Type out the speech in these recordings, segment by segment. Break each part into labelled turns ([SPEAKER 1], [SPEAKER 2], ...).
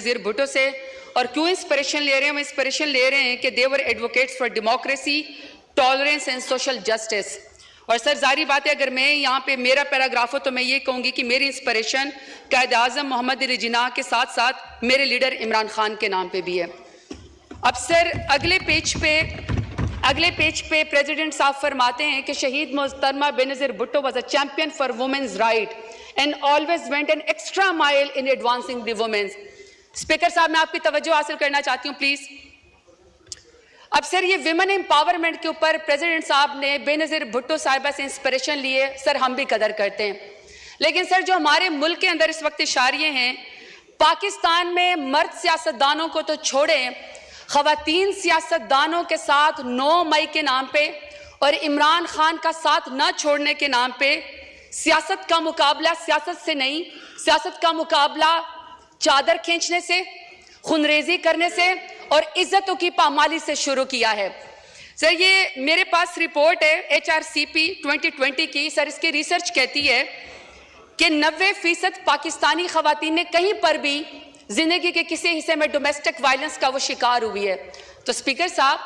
[SPEAKER 1] वज़ीर भुट्टो से। और क्यों इंस्पिरेशन ले रहे हैं? हम इंस्पिरेशन ले रहे हैं कि they were advocates for democracy, tolerance and social justice. और सर जारी बात है, अगर मैं यहाँ पे मेरा पैराग्राफ हो तो मैं ये कहूँगी कि मेरी इंस्पिरेशन कायद आज़म मोहम्मद अली जिन्नाह के साथ साथ मेरे लीडर इमरान खान के नाम पे भी है। अब सर अगले पेज पे प्रेसिडेंट साहब फरमाते हैं कि शहीद मोहतरमा Benazir Bhutto was a champion for women's right and always went an extra mile in advancing the women's. Speaker साहब, मैं आपकी तवज्जो हासिल करना चाहती हूँ प्लीज। अब सर ये विमेन एम्पावरमेंट के ऊपर प्रेसिडेंट साहब ने बेनज़ीर भुट्टो साहिबा से इंस्पिरेशन लिए, सर हम भी कदर करते हैं। लेकिन सर जो हमारे मुल्क के अंदर इस वक्त इशारे हैं, पाकिस्तान में मर्द सियासतदानों को तो छोड़ें, खवातीन सियासतदानों के साथ 9 मई के नाम पे और इमरान खान का साथ न छोड़ने के नाम पे सियासत का मुकाबला सियासत से नहीं, सियासत का मुकाबला चादर खींचने से, खुनरेजी करने से और इज्जतों की पामाली से शुरू किया है। सर ये मेरे पास रिपोर्ट है HRCP 2020 की। सर इसकी रिसर्च कहती है कि 90% पाकिस्तानी खवातीन ने कहीं पर भी जिंदगी के किसी हिस्से में डोमेस्टिक वायलेंस का वो शिकार हुई है। तो स्पीकर साहब,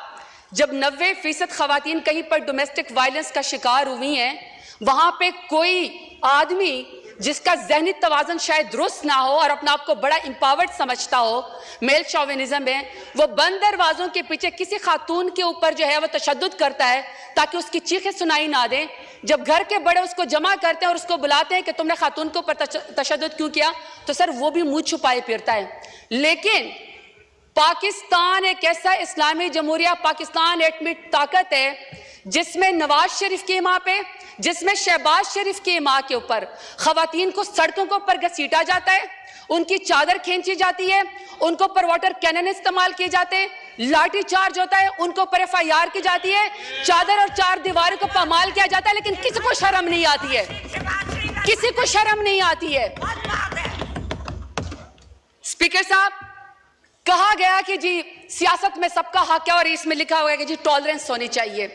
[SPEAKER 1] जब 90% खवातीन कहीं पर डोमेस्टिक वायलेंस का शिकार हुई हैं, वहां पे कोई आदमी जिसका ज़हनी तवाज़न शायद दुरुस्त ना हो और अपने आप को बड़ा इंपावर्ड समझता हो, मेल शोविनिज्म है, वो बंद दरवाजों के पीछे किसी खातून के ऊपर जो है वो तशद्दुद करता है ताकि उसकी चीखें सुनाई ना दें। जब घर के बड़े उसको जमा करते हैं और उसको बुलाते हैं कि तुमने खातून के ऊपर तशद्दुद क्यों किया, तो सर वो भी मुंह छुपाए फिरता है। लेकिन पाकिस्तान एक ऐसा इस्लामी जमहूरिया, पाकिस्तान एटमी ताकत है जिसमें नवाज शरीफ की माँ पे, जिसमें शहबाज शरीफ की माँ के ऊपर खवातीन को सड़कों के ऊपर घसीटा जाता है, उनकी चादर खींची जाती है, उनको पर वाटर कैनन इस्तेमाल किए जाते हैं, लाठी चार्ज होता है, उनको ऊपर FIR की जाती है, चादर और 4 दीवारों को पामाल किया जाता है, लेकिन किसी को शर्म नहीं आती है, किसी को शर्म नहीं आती है। स्पीकर साहब, कहा गया कि जी सियासत में सबका हक है और इसमें लिखा हुआ है कि जी टॉलरेंस होनी चाहिए।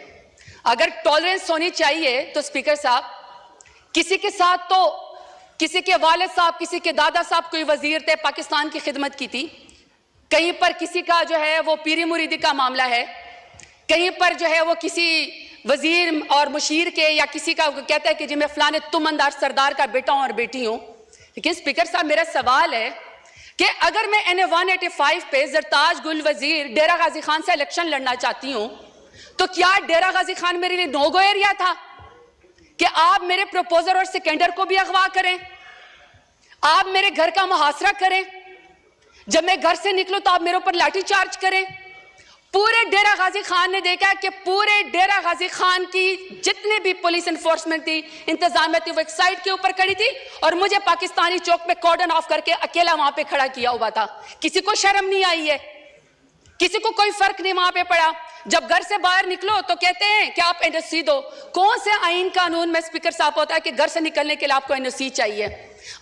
[SPEAKER 1] अगर टॉलरेंस होनी चाहिए तो स्पीकर साहब, किसी के साथ तो किसी के वालिद साहब, किसी के दादा साहब कोई वजीर थे, पाकिस्तान की खिदमत की थी, कहीं पर किसी का जो है वो पीरी मुरीदी का मामला है, कहीं पर जो है वो किसी वजीर और मुशीर के या किसी का कहता है कि जी मैं फलाने तुमंदार सरदार का बेटा हूं और बेटी हूं। लेकिन स्पीकर साहब, मेरा सवाल है कि अगर मैं NA 185 पे जरताज गुल वजीर डेरा गाजी खान से इलेक्शन लड़ना चाहती हूं, तो क्या डेरा गाजी खान मेरे लिए नो गो एरिया था कि आप मेरे प्रपोजर और सेकेंडर को भी अगवा करें, आप मेरे घर का मुहासरा करें, जब मैं घर से निकलूं तो आप मेरे ऊपर लाठी चार्ज करें? पूरे डेरा गाजी खान ने देखा कि पूरे डेरा गाजी खान की जितनी भी पुलिस एनफोर्समेंट थी, इंतजामिया थी, वो एक साइड के ऊपर खड़ी थी और मुझे पाकिस्तानी चौक पे कॉर्डन ऑफ करके अकेला वहां पे खड़ा किया हुआ था। किसी को शर्म नहीं आई है, किसी को कोई फर्क नहीं वहां पे पड़ा। जब घर से बाहर निकलो तो कहते हैं कि आप NOC दो। कौन से आईन कानून में स्पीकर साहब होता है कि घर से निकलने के लिए आपको NOC चाहिए?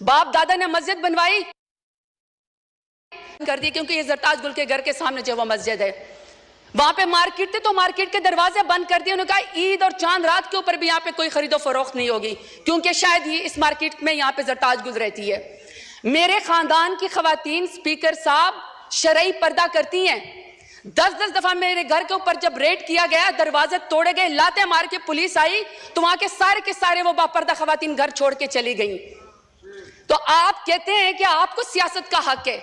[SPEAKER 1] बाप दादा ने मस्जिद बनवाई कर दी क्योंकि ये जरताज गुल के घर के सामने जो वो मस्जिद है, वहां पे मार्केट थी तो मार्केट के दरवाजे बंद कर दिए। उन्होंने कहा ईद और चांद रात के ऊपर भी यहाँ पे कोई खरीदो फरोख्त नहीं होगी क्योंकि शायद ये इस मार्केट में यहाँ पे जरताज गुल रहती है। मेरे खानदान की खवातीन स्पीकर साहब शरई पर्दा करती हैं। 10-10 दफा मेरे घर के ऊपर जब रेड किया गया, दरवाजे तोड़े गए, लाते मार के पुलिस आई तो वहां के सारे वो बापर्दा खवातीन घर छोड़ के चली गई। तो आप कहते हैं कि आपको सियासत का हक है।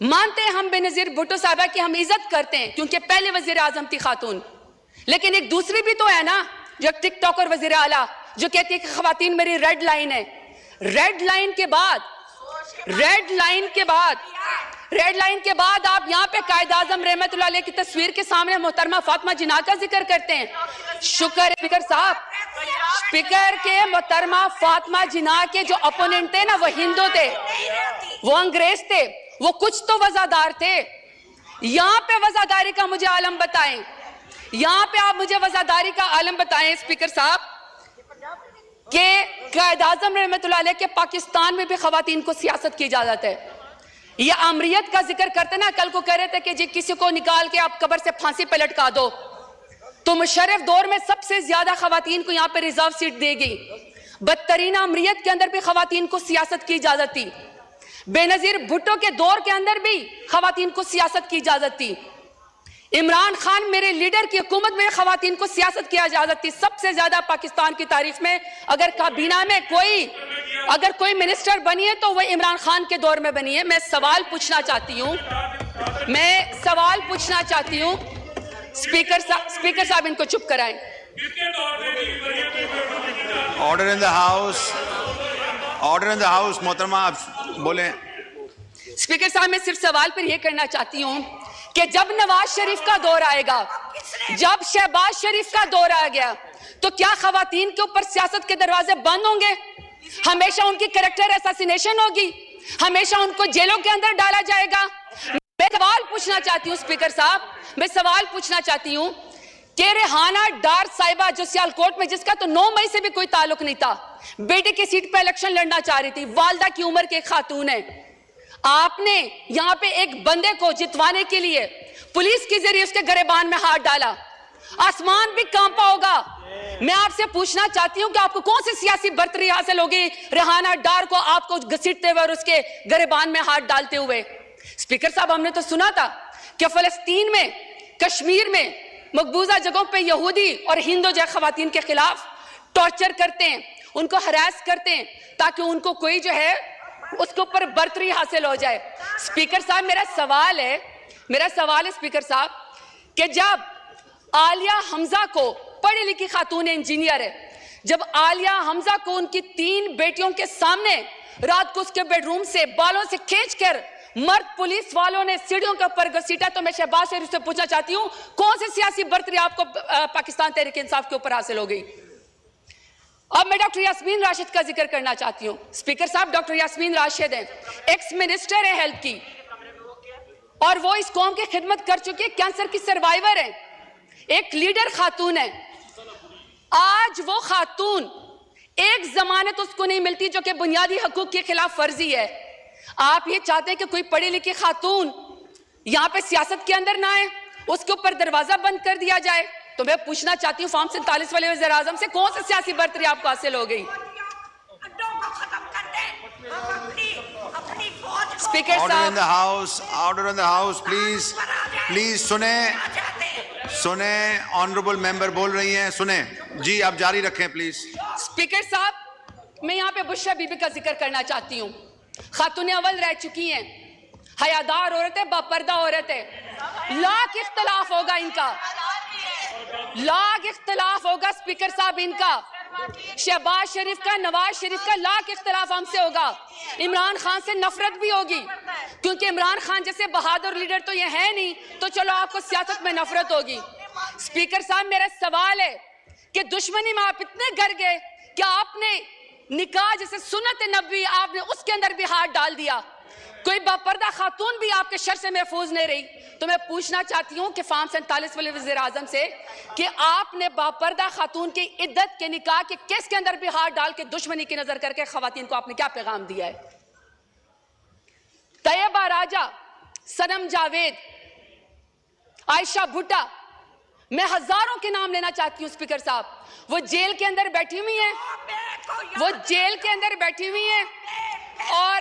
[SPEAKER 1] मानते हैं हम बेनज़ीर भुट्टो साहबा की हम इज्जत करते हैं क्योंकि पहले वजीर आजम थी खातून, लेकिन एक दूसरी भी तो है ना जो टिकटॉकर वजीर आला जो कहती है कि खवातीन मेरी रेड लाइन है। रेड लाइन के बाद आप यहाँ पे कायद आजम रहमतुल्लाह अलैह की तस्वीर के सामने मोहतरमा फातिमा जिन्नाह का जिक्र करते हैं। शुक्र है स्पीकर साहब, स्पीकर के मोहतरमा फातिमा जिन्नाह के जो अपोनेंट थे ना वो हिंदू थे, वो अंग्रेज थे, वो कुछ तो वजादार थे। यहाँ पे वजादारी का मुझे आलम बताएं, यहाँ पे आप मुझे वजादारी का आलम बताएं स्पीकर साहब कि कायद आजम रहमतुल्लाह अलैह के पाकिस्तान में भी खवातीन को सियासत की इजाजत है। ये आमरीत का जिक्र करते ना, कल को कह रहे थे कि जी किसी को निकाल के आप कब्र से फांसी पे लटका दो, तो मुशर्रफ दौर में सबसे ज्यादा खवातीन को यहाँ पे रिजर्व सीट देगी। बदतरीन आमरीत के अंदर भी खवातीन को सियासत की इजाजत थी। बेनजीर भुट्टो के दौर के अंदर भी खवातीन को सियासत की इजाजत थी। इमरान खान मेरे लीडर की हुकूमत में खवातीन को सियासत की इजाजत थी। सबसे ज्यादा पाकिस्तान की तारीफ में अगर काबीना में कोई मिनिस्टर बनी है तो वह इमरान खान के दौर में बनी है। मैं सवाल पूछना चाहती हूं स्पीकर साहब इनको चुप कराएं।
[SPEAKER 2] ऑर्डर इन द हाउस मोहतरमा, आप बोले।
[SPEAKER 1] स्पीकर साहब मैं सिर्फ सवाल पर यह करना चाहती हूं कि जब नवाज शरीफ का दौर आएगा, जब शहबाज शरीफ का दौर आ गया, तो क्या खवातीन के ऊपर सियासत के दरवाजे बंद होंगे? हमेशा उनकी कैरेक्टर असैसिनेशन होगी, हमेशा उनको जेलों के अंदर डाला जाएगा? मैं सवाल पूछना चाहती हूं स्पीकर साहब, मैं सवाल पूछना चाहती हूं कि रेहाना डार साहिबा जो सियालकोट में, जिसका तो 9 मई से भी कोई ताल्लुक नहीं था, बेटे की सीट पर इलेक्शन लड़ना चाह रही थी, वालदा की उम्र के एक खातून है, आपने यहां पे एक बंदे को जितवाने के लिए पुलिस के जरिए उसके गिरेबान में हाथ डाला, आसमान भी कांपा होगा। मैं आपसे पूछना चाहती हूं कि आपको कौन सी सियासी बर्तरी हासिल होगी रेहाना डार को आपको घसीटते हुए और उसके गिरेबान में हाथ डालते हुए? स्पीकर साहब, हमने तो सुना था कि फलस्तीन में, कश्मीर में मकबूजा जगहों पे यहूदी और हिंदू जो खवातीन के खिलाफ टॉर्चर करते हैं, उनको हरास करते हैं ताकि उनको कोई जो है उसके ऊपर बर्तरी हासिल हो जाए। स्पीकर साहब, मेरा सवाल है स्पीकर साहब कि जब आलिया हमजा को, पढ़ी लिखी खातून इंजीनियर है, जब आलिया हमजा को उनकी 3 बेटियों के सामने रात को उसके बेडरूम से बालों से खींचकर मर्द पुलिस वालों ने सीढ़ियों के ऊपर घसीटा, तो मैं शहबाज शरीफ से पूछना चाहती हूं कौन सी सियासी बर्तरी आपको पाकिस्तान तहरीक इंसाफ के ऊपर हासिल हो गई? अब मैं डॉक्टर यास्मीन राशिद का जिक्र करना चाहती हूं। स्पीकर साहब, डॉक्टर यास्मीन राशिद हैं, एक्स मिनिस्टर है हेल्थ की, और वो इस कौम की खिदमत कर चुकी है, कैंसर की सर्वाइवर है, एक लीडर खातून है। आज वो खातून, एक जमानत उसको नहीं मिलती जो कि बुनियादी हकूक के खिलाफ फर्जी है। आप ये चाहते हैं कि कोई पढ़ी लिखी खातून यहां पे सियासत के अंदर ना आए, उसके ऊपर दरवाजा बंद कर दिया जाए? तो मैं पूछना चाहती हूँ फॉर्म 47 वाले वज़ीर आज़म से, कौन सी सियासी बर्तरी आपको हासिल हो गई? स्पीकर साहब,
[SPEAKER 2] order in the house please सुने ऑनरेबल मेंबर बोल रही हैं, सुने जी, आप जारी रखें प्लीज।
[SPEAKER 1] स्पीकर साहब, मैं यहाँ पे बुशरा बीबी का जिक्र करना चाहती हूँ। खातून अव्वल रह चुकी हैं, हयादार औरत है, बापर्दा औरत है, लाख इख्तलाफ होगा इनका, लाख इख्तलाफ होगा स्पीकर साहब इनका, शहबाज शरीफ का, नवाज शरीफ का लाख इख्तलाफ हमसे होगा, इमरान खान से नफरत भी होगी, क्योंकि इमरान खान जैसे बहादुर लीडर तो ये है नहीं, तो चलो आपको सियासत में नफरत होगी। स्पीकर साहब, मेरा सवाल है कि दुश्मनी में आप इतने गर गए कि आपने निकाह जैसे सुन्नत नबी, आपने उसके अंदर भी हाथ डाल दिया, कोई बापर्दा खातून भी आपके शर से महफूज नहीं रही। तो मैं पूछना चाहती हूं कि फॉर्म 47 वाले वज़ीर आज़म से कि आपने बापर्दा खातून की इद्दत के निकाह के केस के अंदर भी हाथ डाल के दुश्मनी की नजर करके खवातीन को आपने क्या पैगाम दिया है? तैयबा राजा, सनम जावेद, आयशा भुट्टा, मैं हजारों के नाम लेना चाहती हूं स्पीकर साहब, वो जेल के अंदर बैठी हुई हैं, वो जेल के अंदर बैठी हुई हैं, और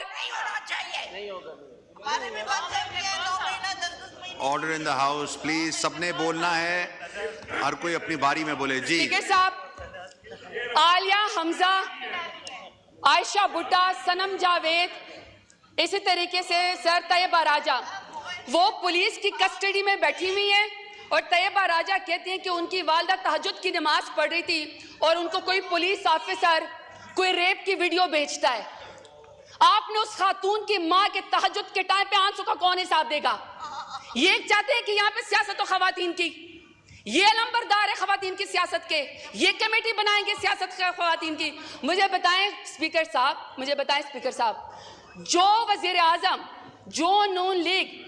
[SPEAKER 2] order in the house please, सबने बोलना है, हर कोई अपनी बारी में बोले जी।
[SPEAKER 1] स्पीकर साहब, आलिया हमजा, आयशा भुट्टा, सनम जावेद, इसी तरीके से सर तैयबा राजा, वो पुलिस की कस्टडी में बैठी हुई हैं, और तैयबा राजा कहती हैं कि उनकी वालदा तहज्जुद की नमाज पढ़ रही थी और उनको कोई पुलिस ऑफिसर कोई रेप की वीडियो भेजता है। आपने उस खातून की मां के तहज्जुद के टाइम पे आंसू का कौन हिसाब देगा? ये चाहते हैं कि यहाँ पे सियासत हो खवातीन की, ये लंबरदार है खवातीन की सियासत के, ये कमेटी बनाएंगे सियासत खवातीन की। मुझे बताएं स्पीकर साहब, जो वजीर आजम, जो नून लीग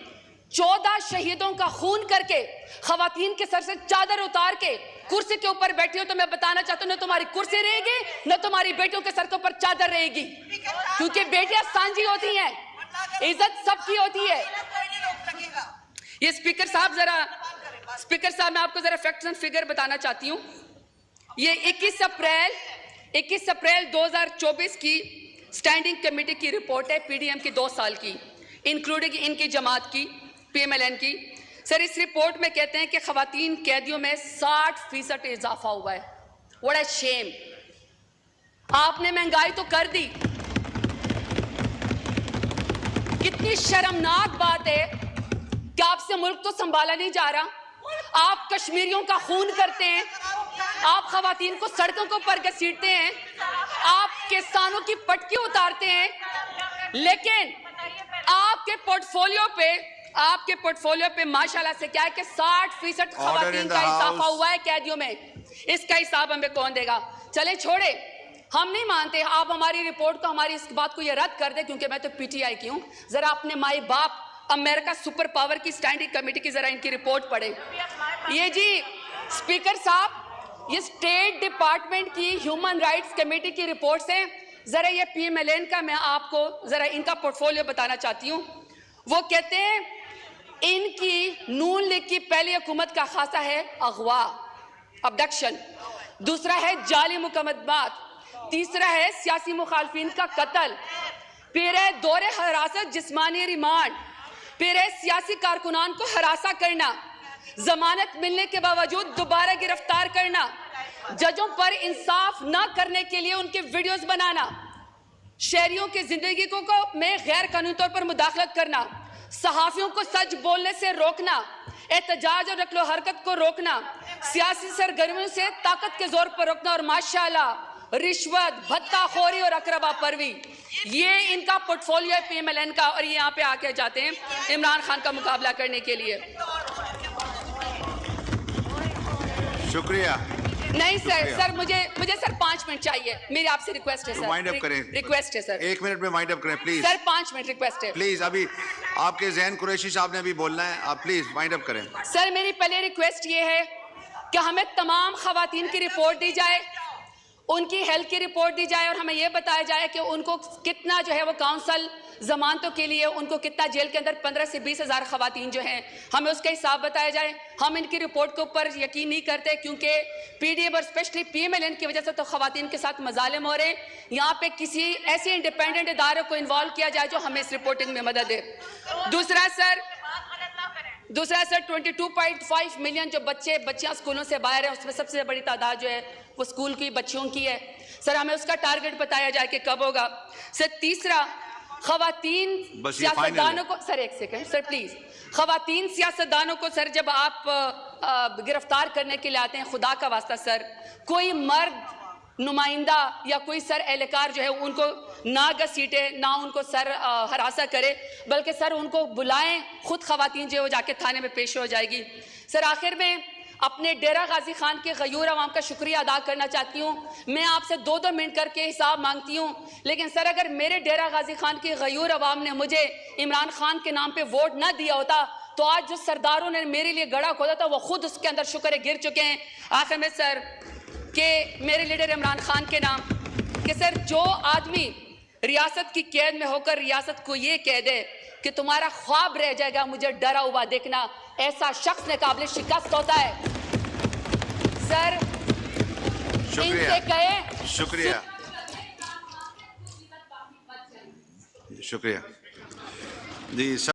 [SPEAKER 1] 14 शहीदों का खून करके खवातीन के सर से चादर उतार के कुर्सी के ऊपर बैठी हो, तो मैं बताना चाहता हूं न तुम्हारी कुर्सी रहेगी न तुम्हारी बेटियों के सर के ऊपर चादर रहेगी, क्योंकि बेटियां सांझी होती हैं, इज्जत सबकी होती है। ये स्पीकर साहब मैं आपको जरा फैक्ट्स एंड फिगर बताना चाहती हूं। ये 21 अप्रैल 2024 की स्टैंडिंग कमेटी की रिपोर्ट है पीडीएम की 2 साल की, इंक्लूडिंग इनकी जमात की, पीएमएलएन की। सर इस रिपोर्ट में कहते हैं कि खवातीन कैदियों में 60% इजाफा हुआ है। What a shame. आपने महंगाई तो कर दी। कितनी शर्मनाक बात है कि आपसे मुल्क तो संभाला नहीं जा रहा। आप कश्मीरियों का खून करते हैं, आप खवातीन को सड़कों पर घसीटते हैं, आप किसानों की पटकी उतारते हैं, लेकिन आपके पोर्टफोलियो पे माशाल्लाह से क्या है कि 60% खवातीन का इजाफा हुआ है कैदियों में। इसका हिसाब हमें कौन देगा? चले छोड़े, हम नहीं मानते। आप हमारी रिपोर्ट को, हमारी इस बात को ये रद्द कर दे, क्योंकि मैं तो पीटीआई की हूं। जरा अपने माई बाप अमेरिका सुपर पावर की स्टैंडिंग कमेटी की जरा इनकी रिपोर्ट पढ़े। ये जी स्पीकर साहब, ये स्टेट डिपार्टमेंट की ह्यूमन राइट्स कमेटी की रिपोर्ट से जरा ये पीएमएलएन का मैं आपको जरा इनका पोर्टफोलियो बताना चाहती हूँ। वो कहते हैं इनकी नून लीग की पहली हुकूमत का खासा है अगवा, अबडक्शन, दूसरा है जाली मुकदमात, तीसरा है सियासी मुखालफिन का कत्ल, फिर है दौरे हरासत, जिस्मानी रिमांड, फिर है सियासी कारकुनान को हरासा करना, जमानत मिलने के बावजूद दोबारा गिरफ्तार करना, जजों पर इंसाफ न करने के लिए उनके वीडियोस बनाना, शहरियों की जिंदगी को में गैर कानूनी तौर पर मुदाखलत करना, सहाफियों को सच बोलने से रोकना, एहतजाज और नकलो हरकत को रोकना, सियासी सरगर्मियों से ताकत के जोर पर रोकना, और माशाल्लाह रिश्वत, भत्ताखोरी और अकरबा परवी, ये इनका पोर्टफोलियो है पीएमएलएन का। और ये यहाँ पे आके जाते हैं इमरान खान का मुकाबला करने के लिए।
[SPEAKER 2] शुक्रिया।
[SPEAKER 1] नहीं सर मुझे सर 5 मिनट चाहिए। मेरी आपसे रिक्वेस्ट है सर।
[SPEAKER 2] वाइंड अप करें।
[SPEAKER 1] रिक्वेस्ट है सर।
[SPEAKER 2] 1 मिनट में वाइंड अप करें प्लीज।
[SPEAKER 1] सर 5 मिनट रिक्वेस्ट है
[SPEAKER 2] प्लीज। अभी आपके जहन कुरैशी साहब ने अभी बोलना है, आप प्लीज वाइंड अप करें।
[SPEAKER 1] सर मेरी पहले रिक्वेस्ट ये है कि हमें तमाम खवातीन की रिपोर्ट दी जाए, उनकी हेल्थ की रिपोर्ट दी जाए, और हमें यह बताया जाए कि उनको कितना जो है वो काउंसिल जमानतों के लिए उनको कितना जेल के अंदर 15 से 20 हज़ार खवातीन जो हैं, हमें उसका हिसाब बताया जाए। हम इनकी रिपोर्ट के ऊपर यकीन नहीं करते, क्योंकि पीडीएम और स्पेशली पीएमएलएन की वजह से तो खवातीन के साथ मजालिम हो रहे हैं। यहाँ पे किसी ऐसे इंडिपेंडेंट इदारे को इन्वॉल्व किया जाए जो हमें इस रिपोर्टिंग में मदद दे। दूसरा सर 22.5 मिलियन जो बच्चियां स्कूलों से बाहर हैं, उसमें सबसे बड़ी तादाद जो है वो स्कूल की बच्चियों की है। सर हमें उसका टारगेट बताया जाए कि कब होगा। सर तीसरा, खवातीन सियासतदानों को, सर 1 सेकंड सर प्लीज, खवातीन सियासतदानों को सर जब आप गिरफ्तार करने के लिए आते हैं, खुदा का वास्ता सर कोई मर्द नुमाइंदा या कोई सर एहलकार जो है उनको ना घसीटे, ना उनको सर हरासा करे, बल्कि सर उनको बुलाएं, खुद खवातीन जो है वो जाके थाने में पेश हो जाएगी। सर आखिर में अपने डेरा गाजी खान के गयूर अवाम का शुक्रिया अदा करना चाहती हूँ। मैं आपसे 2-2 मिनट करके हिसाब मांगती हूँ, लेकिन सर अगर मेरे डेरा गाजी खान के गयूर अवाम ने मुझे इमरान खान के नाम पे वोट ना दिया होता, तो आज जो सरदारों ने मेरे लिए गड़ा खोदा था वो खुद उसके अंदर शुक्र गिर चुके हैं। आखिर में सर कि मेरे लीडर इमरान खान के नाम कि सर जो आदमी रियासत की कैद में होकर रियासत को ये कह दे कि तुम्हारा ख्वाब रह जाएगा मुझे डरा हुआ देखना, ऐसा शख्स ने काबिल शिकस्त होता है। सर इनसे कहे
[SPEAKER 2] शुक्रिया शुक्रिया जी।